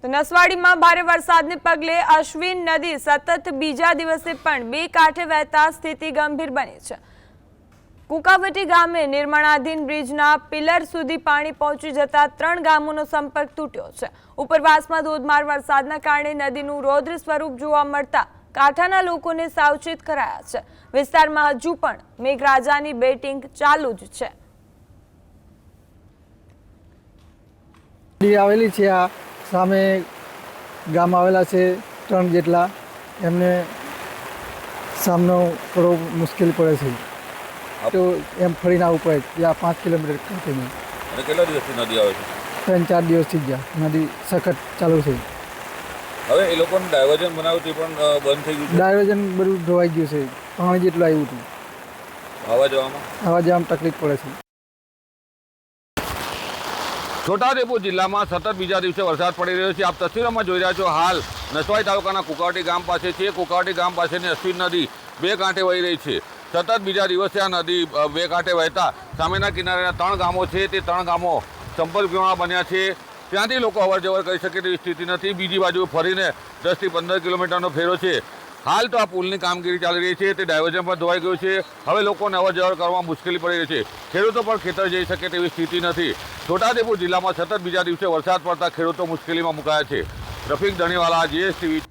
તો નસવાડીમાં ભારે વરસાદને પગલે અશ્વિન નદી સતત બીજા દિવસે પણ બે કાંઠે વહેતા સ્થિતિ ગંભીર બની છે। કુકાવટી ગામે નિર્માણાધીન બ્રિજના પિલર સુધી પાણી પહોંચી જતા 3 ગામોનો સંપર્ક તૂટ્યો છે। ઉપરવાસમાં ધોધમાર વરસાદના કારણે નદીનું રૌદ્ર સ્વરૂપ જોવા મળતા કાંઠાના લોકોને સાવચેત કરાયા છે। વિસ્તારમાં હજુ પણ મેઘરાજાની બેટિંગ ચાલુ જ છે। આવેલી છે આ સામે ગામ આવેલા છે 3 જેટલા એમને સામનો થોડો મુશ્કેલ પડે છે તો એમ ફરીને આવવું પડે ત્યાં 5 કિલોમીટર કન્ટિન્યુ। અને કેટલા દિવસથી નદી આવે છે? 3-4 દિવસથી ગયા નદી સખત ચાલુ છે। હવે એ લોકોને ડાયવર્ઝન બનાવ્યું તે પણ બંધ થઈ ગયું છે? ડાયવર્ઝન બધું ધોવાઈ ગયું છે, પાણી જેટલું આવ્યું હતું, આવવા જવામાં તકલીફ પડે છે। છોટાઉદેપુર જિલ્લામાં સતત બીજા દિવસે વરસાદ પડી રહ્યો છે। આપ તસવીરોમાં જોઈ રહ્યા છો હાલ નસવાડી તાલુકાના કુકાવટી ગામ પાસે છે। કુકાવટી ગામ પાસેની અશ્વિન નદી બે કાંઠે વહી રહી છે। સતત બીજા દિવસે આ નદી બે કાંઠે વહેતા સામેના કિનારેના 3 ગામો છે તે 3 ગામો સંપર્ક વિહોણા બન્યા છે। ત્યાંથી લોકો અવરજવર કરી શકે તેવી સ્થિતિ નથી। બીજી બાજુ ફરીને 10 થી 15 કિલોમીટરનો ફેરો છે। હાલ તો આ પુલની કામગીરી ચાલી રહી છે, તે ડાયવર્ઝન પણ ધોવાઈ ગયું છે। હવે લોકોને અવરજવર કરવામાં મુશ્કેલી પડી રહી છે। ખેડૂતો પણ ખેતર જઈ શકે તેવી સ્થિતિ નથી। છોટાઉદેપુર જિલ્લામાં સતત બીજા દિવસે વરસાદ પડતા ખેડૂતો મુશ્કેલીમાં મુકાયા છે। રફીક ધણીવાલા, GSTV।